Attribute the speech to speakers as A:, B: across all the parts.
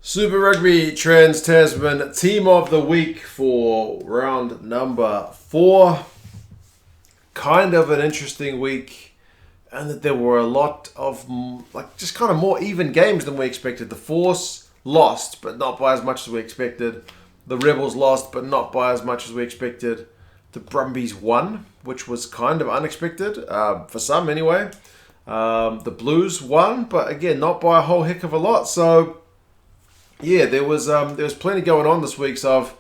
A: Super Rugby Trans-Tasman Team of the Week for round number 4. Kind of an interesting week, and that there were a lot of just kind of more even games than we expected. The Force lost, but not by as much as we expected. The Rebels lost, but not by as much as we expected. The Brumbies won, which was kind of unexpected, for some anyway. The Blues won, but again, not by a whole heck of a lot. So yeah, there was plenty going on this week, so I've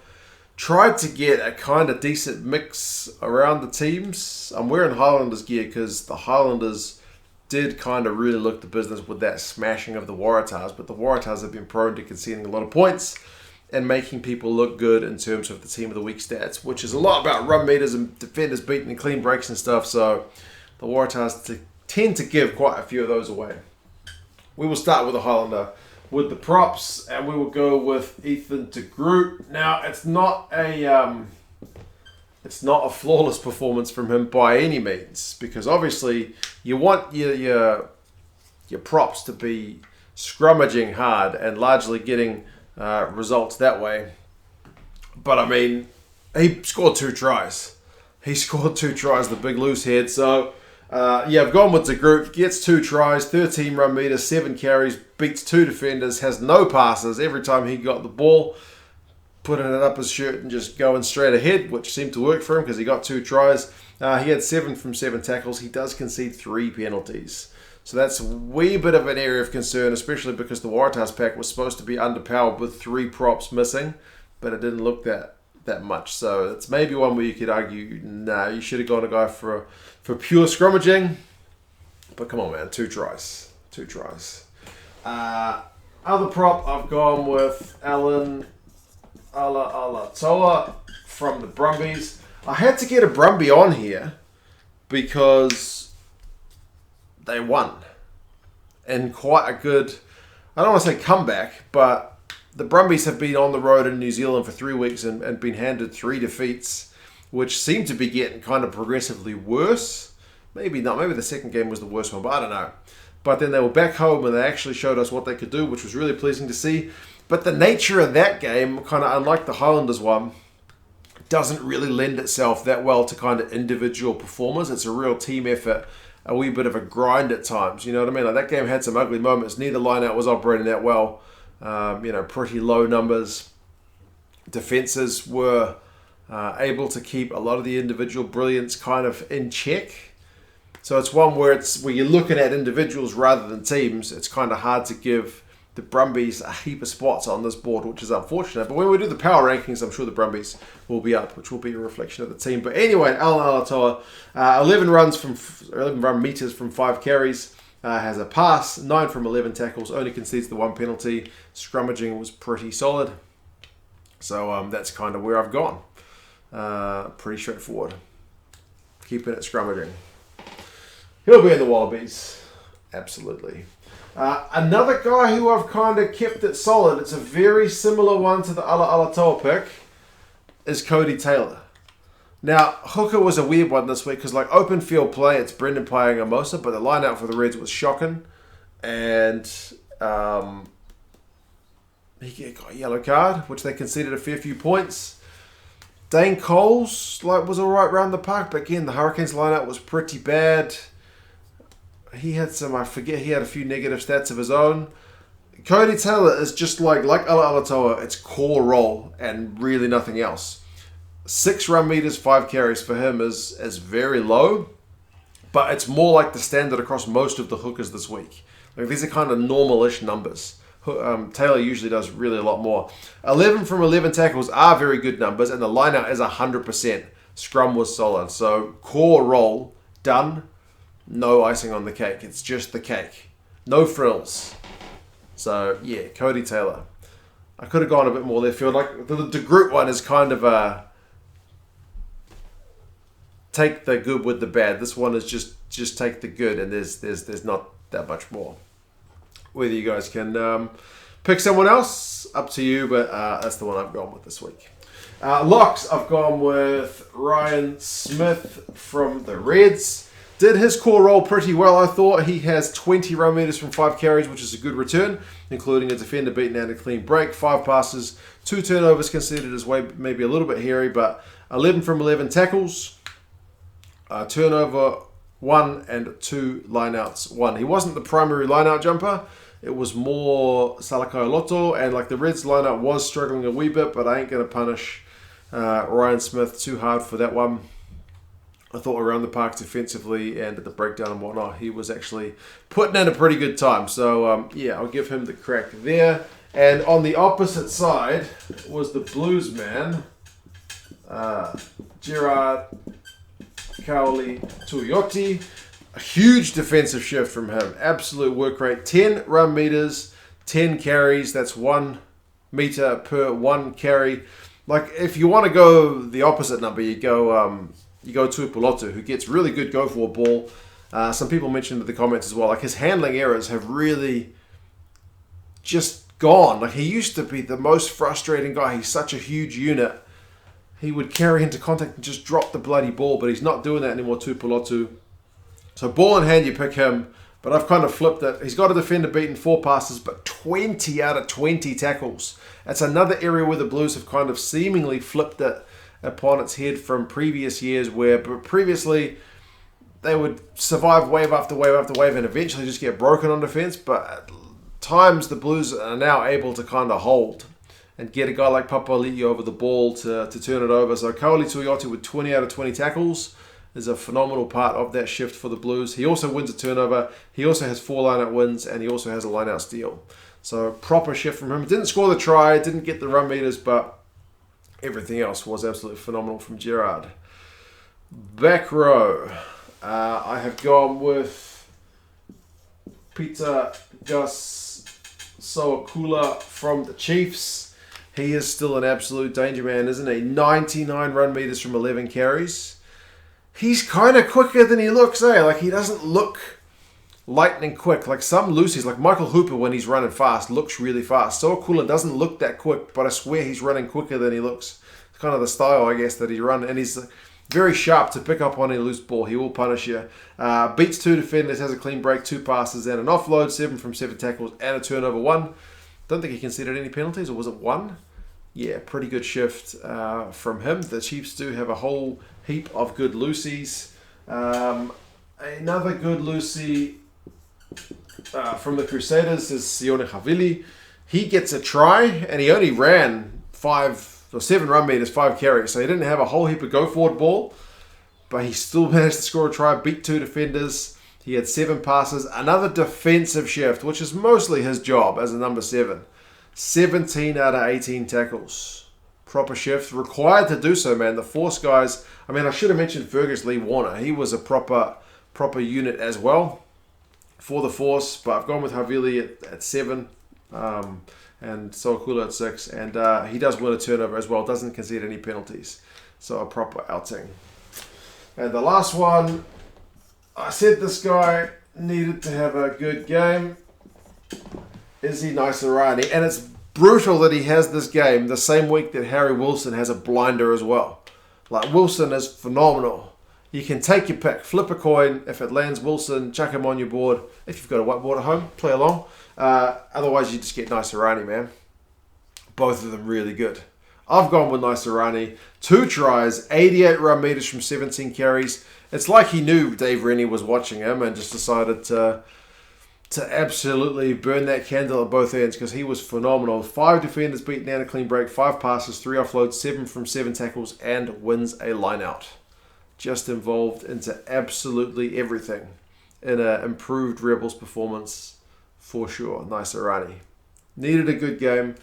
A: tried to get a kind of decent mix around the teams. I'm wearing Highlanders gear because the Highlanders did kind of really look the business with that smashing of the Waratahs, but the Waratahs have been prone to conceding a lot of points and making people look good in terms of the Team of the Week stats, which is a lot about run meters and defenders beating and clean breaks and stuff, so the Waratahs tend to give quite a few of those away. We will start with the Highlander with the props, and we will go with Ethan to Groot. Now, it's not a flawless performance from him by any means, because obviously you want your props to be scrummaging hard and largely getting results that way. But I mean, he scored 2 tries. The big loose head. So I've gone with the Groot. Gets 2 tries, 13 run meters, 7 carries, beats 2 defenders, has no passes every time he got the ball, putting it up his shirt and just going straight ahead, which seemed to work for him because he got 2 tries. He had 7 from 7 tackles. He does concede 3 penalties. So that's a wee bit of an area of concern, especially because the Waratahs pack was supposed to be underpowered with 3 props missing, but it didn't look that much. So it's maybe one where you could argue, you should have gone a guy for pure scrummaging. But come on, man, 2 tries. Other prop, I've gone with Alan Alatoa from the Brumbies. I had to get a Brumbie on here because they won. And quite a good, I don't want to say comeback, but the Brumbies have been on the road in New Zealand for 3 weeks and been handed 3 defeats, which seem to be getting kind of progressively worse. Maybe not. Maybe the second game was the worst one, but I don't know. But then they were back home and they actually showed us what they could do, which was really pleasing to see. But the nature of that game, kind of unlike the Highlanders one, doesn't really lend itself that well to kind of individual performers. It's a real team effort, a wee bit of a grind at times. You know what I mean? Like, that game had some ugly moments. Neither lineout was operating that well. Pretty low numbers. Defenses were able to keep a lot of the individual brilliance kind of in check. So it's one where you're looking at individuals rather than teams. It's kind of hard to give the Brumbies a heap of spots on this board, which is unfortunate. But when we do the power rankings, I'm sure the Brumbies will be up, which will be a reflection of the team. But anyway, Alan Alatoa, 11 run meters from 5 carries, has a pass, 9 from 11 tackles, only concedes the 1 penalty. Scrummaging was pretty solid. So that's kind of where I've gone. Pretty straightforward. Keeping it scrummaging. He'll be in the Wallabies. Absolutely. Another guy who I've kind of kept it solid, it's a very similar one to the Alatoa pick, is Cody Taylor. Now, hooker was a weird one this week because, open field play, it's Brendan playing Amosa, but the line out for the Reds was shocking. And he got a yellow card, which they conceded a fair few points. Dane Coles was all right around the park, but again, the Hurricanes line out was pretty bad. He had he had a few negative stats of his own. Cody Taylor is just like Alatoa, it's core role and really nothing else. 6 run meters, 5 carries for him is very low, but it's more like the standard across most of the hookers this week. These are kind of normal-ish numbers. Taylor usually does really a lot more. 11 from 11 tackles are very good numbers, and the line-out is 100%. Scrum was solid, so core role done. No icing on the cake. It's just the cake. No frills. So, yeah, Cody Taylor. I could have gone a bit more left field. The Groot one is kind of a take the good with the bad. This one is just take the good, and there's not that much more. Whether you guys can pick someone else, up to you, but that's the one I've gone with this week. Locks, I've gone with Ryan Smith from the Reds. Did his core role pretty well, I thought. He has 20 run meters from 5 carries, which is a good return, including a defender beaten and a clean break, 5 passes, 2 turnovers considered as maybe a little bit hairy, but 11 from 11 tackles, turnover 1 and 2 lineouts 1. He wasn't the primary lineout jumper. It was more Salakai Loto, and like the Reds lineout was struggling a wee bit, but I ain't going to punish Ryan Smith too hard for that one. I thought around the park defensively and at the breakdown and whatnot, he was actually putting in a pretty good time. So, yeah, I'll give him the crack there. And on the opposite side was the Blues man, Gerard Kaoli Tuioti. A huge defensive shift from him. Absolute work rate. 10 run meters, 10 carries. That's 1 meter per 1 carry. Like, if you want to go the opposite number, you go Tuipulotu, who gets really good go for a ball. Some people mentioned in the comments as well, like his handling errors have really just gone. Like, he used to be the most frustrating guy. He's such a huge unit. He would carry into contact and just drop the bloody ball, but he's not doing that anymore, Tuipulotu. So ball in hand, you pick him, but I've kind of flipped it. He's got a defender beaten 4 passes, but 20 out of 20 tackles. That's another area where the Blues have kind of seemingly flipped it upon its head from previous years, where previously they would survive wave after wave after wave and eventually just get broken on defense. But at times the Blues are now able to kind of hold and get a guy like Papali'i over the ball to turn it over. So Kaoli Tuioti with 20 out of 20 tackles is a phenomenal part of that shift for the Blues. He also wins a turnover. He also has 4 line-out wins, and he also has a line-out steal. So proper shift from him. Didn't score the try, didn't get the run meters, but everything else was absolutely phenomenal from Gerard. Back row. I have gone with Peter Gus Soakula from the Chiefs. He is still an absolute danger man, isn't he? 99 run meters from 11 carries. He's kind of quicker than he looks, eh? Like, he doesn't look lightning quick. Like some Lucy's, like Michael Hooper when he's running fast, looks really fast. Soakula doesn't look that quick, but I swear he's running quicker than he looks. It's kind of the style, I guess, that he runs. And he's very sharp to pick up on a loose ball. He will punish you. Beats 2 defenders, has a clean break, 2 passes, and an offload, 7 from 7 tackles, and a turnover 1. Don't think he considered any penalties, or was it 1? Yeah, pretty good shift from him. The Chiefs do have a whole heap of good Lucy's. Another good Lucy from the Crusaders is Sione Havili. He gets a try, and he only ran 7 run meters, 5 carries. So he didn't have a whole heap of go-forward ball, but he still managed to score a try, beat 2 defenders. He had 7 passes. Another defensive shift, which is mostly his job as a number 7. 17 out of 18 tackles. Proper shift. Required to do so, man. The Force guys, I mean, I should have mentioned Fergus Lee Warner. He was a proper unit as well for the Force, but I've gone with Havili at 7 and Soakula at 6, and he does win a turnover as well. Doesn't concede any penalties. So a proper outing. And the last one, I said this guy needed to have a good game. Izzy Naisarani, and it's brutal that he has this game the same week that Harry Wilson has a blinder as well. Like, Wilson is phenomenal. You can take your pick, flip a coin. If it lands Wilson, chuck him on your board. If you've got a whiteboard at home, play along. Otherwise, you just get Naisarani, man. Both of them really good. I've gone with Naisarani. 2 tries, 88 run meters from 17 carries. It's like he knew Dave Rennie was watching him and just decided to absolutely burn that candle at both ends, because he was phenomenal. 5 defenders beaten and a clean break, 5 passes, 3 offloads, 7 from 7 tackles, and wins a line-out. Just involved into absolutely everything in an improved Rebels performance for sure. Naisarani. Needed a good game,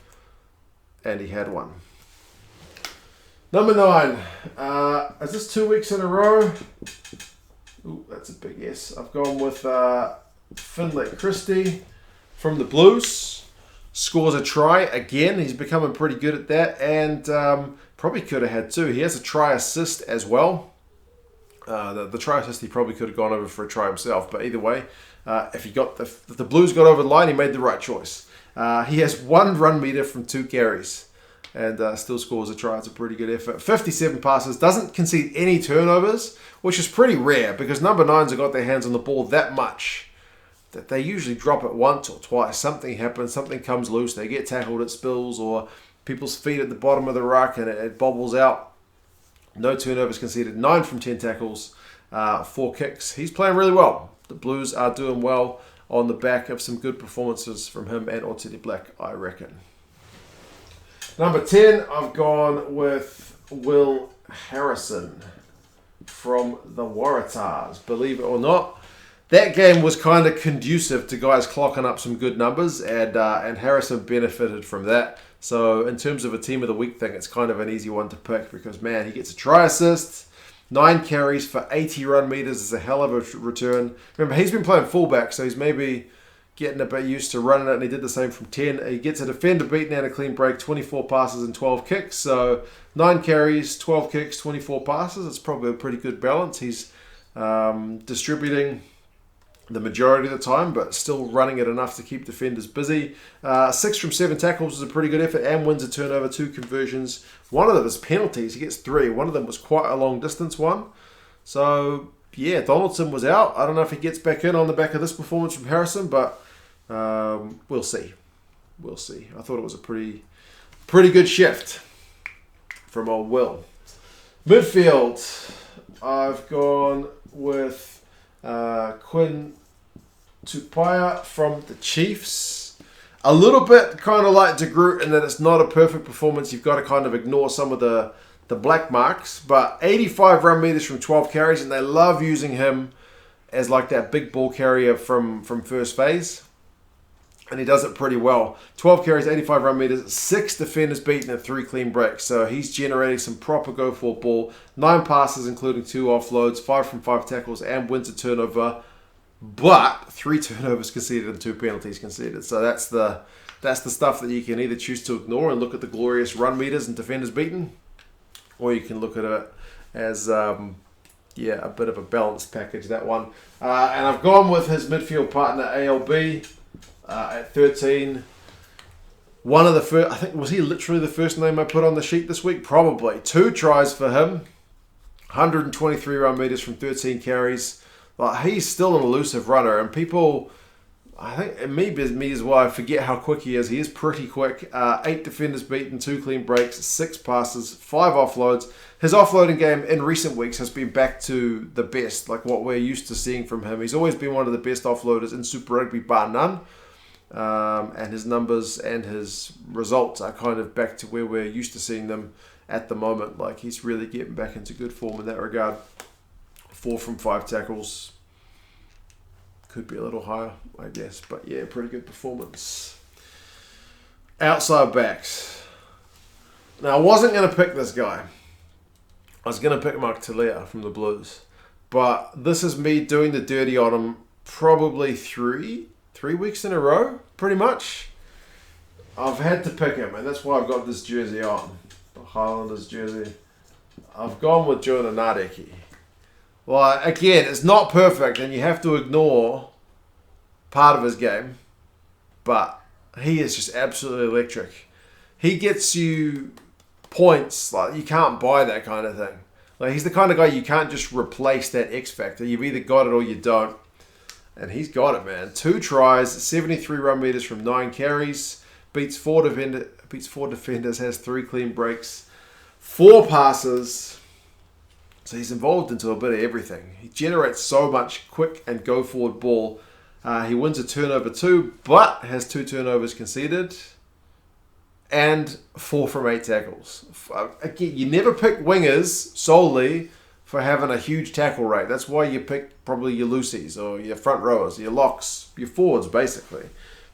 A: and he had one. Number 9. Is this 2 weeks in a row? Ooh, that's a big yes. I've gone with Finlay Christie from the Blues. Scores a try again. He's becoming pretty good at that, and probably could have had 2. He has a try assist as well. The try assist, he probably could have gone over for a try himself, but either way, if the Blues got over the line, he made the right choice. He has 1 run meter from 2 carries. and still scores a try. It's a pretty good effort. 57 passes, doesn't concede any turnovers, which is pretty rare because number 9s have got their hands on the ball that much that they usually drop it once or twice. Something happens, something comes loose, they get tackled, it spills, or people's feet at the bottom of the ruck and it bobbles out. No turnovers conceded, 9 from 10 tackles, 4 kicks. He's playing really well. The Blues are doing well on the back of some good performances from him and Otiti Black, I reckon. Number 10, I've gone with Will Harrison from the Waratahs. Believe it or not, that game was kind of conducive to guys clocking up some good numbers, and Harrison benefited from that. So in terms of a team of the week thing, it's kind of an easy one to pick because, man, he gets a try assist, 9 carries for 80 run meters is a hell of a return. Remember, he's been playing fullback, so he's maybe getting a bit used to running it, and he did the same from 10. He gets a defender beaten and a clean break, 24 passes and 12 kicks. So 9 carries, 12 kicks, 24 passes. It's probably a pretty good balance. He's distributing the majority of the time, but still running it enough to keep defenders busy. 6 from 7 tackles is a pretty good effort and wins a turnover, 2 conversions. One of them is penalties. He gets 3. One of them was quite a long distance one. So, yeah, Donaldson was out. I don't know if he gets back in on the back of this performance from Harrison, but we'll see. We'll see. I thought it was a pretty good shift from old Will. Midfield, I've gone with Quinn Tupaia from the Chiefs. A little bit kind of like Groot in that it's not a perfect performance. You've got to kind of ignore some of the black marks. But 85 run meters from 12 carries, and they love using him as like that big ball carrier from first phase. And he does it pretty well. 12 carries, 85 run meters, 6 defenders beaten and 3 clean breaks. So he's generating some proper go-for ball. 9 passes, including 2 offloads, 5 from 5 tackles, and wins a turnover. But 3 turnovers conceded and 2 penalties conceded. So that's the stuff that you can either choose to ignore and look at the glorious run meters and defenders beaten, or you can look at it as a bit of a balanced package, that one. And I've gone with his midfield partner, ALB. At 13, one of the first, I think, was he literally the first name I put on the sheet this week? Probably. 2 tries for him, 123 run meters from 13 carries. Like, he's still an elusive runner, and people, I think, and maybe me as well, I forget how quick he is. He is pretty quick. 8 defenders beaten, 2 clean breaks, 6 passes, 5 offloads. His offloading game in recent weeks has been back to the best, like what we're used to seeing from him. He's always been one of the best offloaders in Super Rugby, bar none. And his numbers and his results are kind of back to where we're used to seeing them at the moment. Like, he's really getting back into good form in that regard. 4 from 5 tackles. Could be a little higher, I guess. But yeah, pretty good performance. Outside backs. Now, I wasn't going to pick this guy. I was going to pick Mark Talia from the Blues. But this is me doing the dirty on him probably 3 weeks in a row, pretty much. I've had to pick him, and that's why I've got this jersey on. The Highlanders jersey. I've gone with Jonah Nadeki. Well, again, it's not perfect, and you have to ignore part of his game, but he is just absolutely electric. He gets you points, like you can't buy that kind of thing. Like, he's the kind of guy you can't just replace that X factor. You've either got it or you don't. And he's got it, man. 2 tries, 73 run meters from 9 carries, beats 4 defenders, has 3 clean breaks, 4 passes. So he's involved into a bit of everything. He generates so much quick and go forward ball. He wins a turnover 2, but has 2 turnovers conceded and 4 from 8 tackles. Again, you never pick wingers solely for having a huge tackle rate. That's why you pick probably your loosies or your front rowers, your locks, your forwards, basically.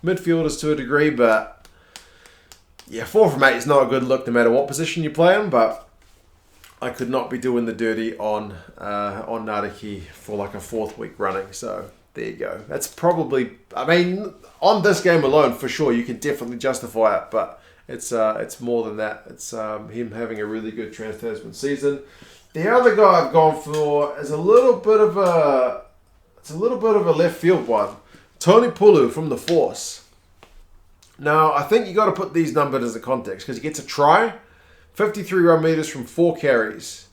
A: Midfielders to a degree, but yeah, 4 from 8 is not a good look no matter what position you play in, but I could not be doing the dirty on Nadeki for like a 4th week running. So there you go. That's probably, I mean, on this game alone, for sure, you can definitely justify it, but it's more than that. It's him having a really good Trans-Tasman season. The other guy I've gone for is a little bit of a left field one. Tony Pulu from the Force. Now, I think you got to put these numbers into context because he gets a try, 53 run meters from 4 carries,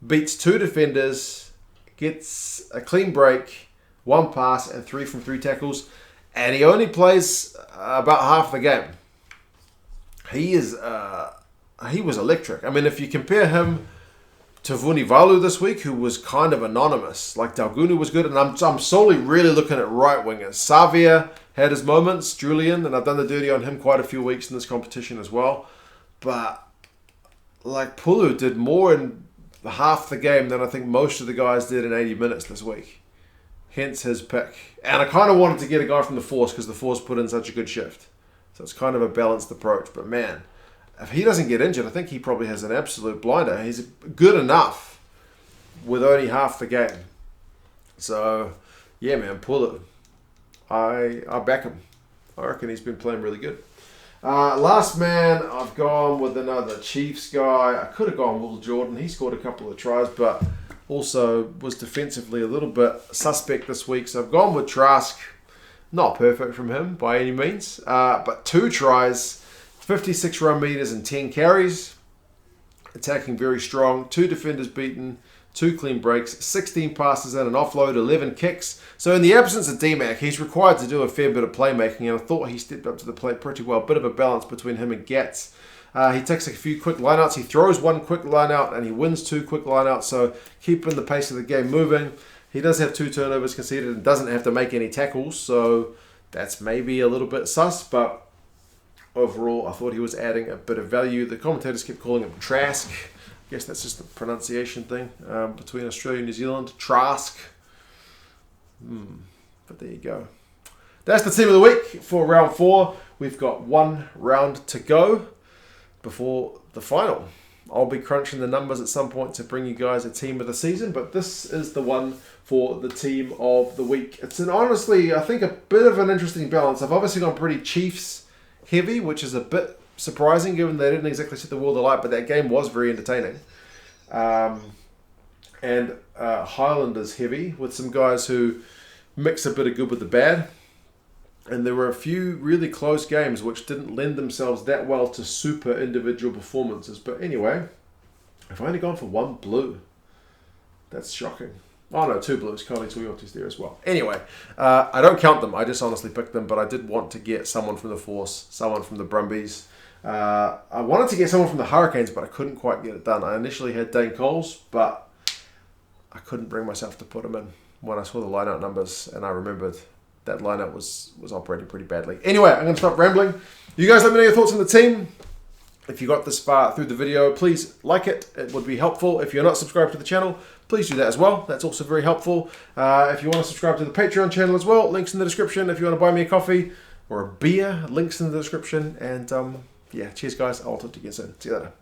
A: beats 2 defenders, gets a clean break, 1 pass, and 3 from 3 tackles, and he only plays about half the game. He was electric. I mean, if you compare him to Vunivalu this week, who was kind of anonymous, like Dalgunu was good, and I'm solely really looking at right wingers. Savia had his moments, Julian, and I've done the dirty on him quite a few weeks in this competition as well. But like Pulu did more in half the game than I think most of the guys did in 80 minutes this week. Hence his pick. And I kind of wanted to get a guy from the Force because the Force put in such a good shift. So it's kind of a balanced approach. But man, if he doesn't get injured, I think he probably has an absolute blinder. He's good enough with only half the game. So, yeah, man, Pulu. I back him. I reckon he's been playing really good. Last man, I've gone with another Chiefs guy. I could have gone Will Jordan. He scored a couple of tries, but also was defensively a little bit suspect this week. So I've gone with Trask. Not perfect from him by any means, but 2 tries, 56 run meters and 10 carries. Attacking very strong. 2 defenders beaten. 2 clean breaks, 16 passes and an offload, 11 kicks. So in the absence of D-Mac, he's required to do a fair bit of playmaking, and I thought he stepped up to the plate pretty well. Bit of a balance between him and Gats. He takes a few quick lineouts. He throws 1 quick lineout, and he wins 2 quick lineouts, so keeping the pace of the game moving. He does have 2 turnovers conceded and doesn't have to make any tackles, so that's maybe a little bit sus, but overall, I thought he was adding a bit of value. The commentators kept calling him Trask. I guess that's just a pronunciation thing between Australia and New Zealand. Trask. But there you go. That's the team of the week for round 4. We've got 1 round to go before the final. I'll be crunching the numbers at some point to bring you guys a team of the season, but this is the one for the team of the week. It's honestly, I think, a bit of an interesting balance. I've obviously gone pretty Chiefs heavy, which is a bit surprising given they didn't exactly set the world alight, but that game was very entertaining. And Highlanders heavy with some guys who mix a bit of good with the bad. And there were a few really close games which didn't lend themselves that well to super individual performances. But anyway, I've only gone for 1 blue. That's shocking. Oh no, 2 blues. Kylie Tuiyoti's there as well. Anyway, I don't count them. I just honestly picked them, but I did want to get someone from the Force, someone from the Brumbies. I wanted to get someone from the Hurricanes, but I couldn't quite get it done. I initially had Dane Coles, but I couldn't bring myself to put him in when I saw the line-out numbers, and I remembered that lineup was operating pretty badly. Anyway, I'm going to stop rambling. You guys let me know your thoughts on the team. If you got this far through the video, please like it. It would be helpful. If you're not subscribed to the channel, please do that as well. That's also very helpful. If you want to subscribe to the Patreon channel as well, links in the description. If you want to buy me a coffee or a beer, links in the description. And yeah, cheers guys. I'll talk to you again soon. See you later.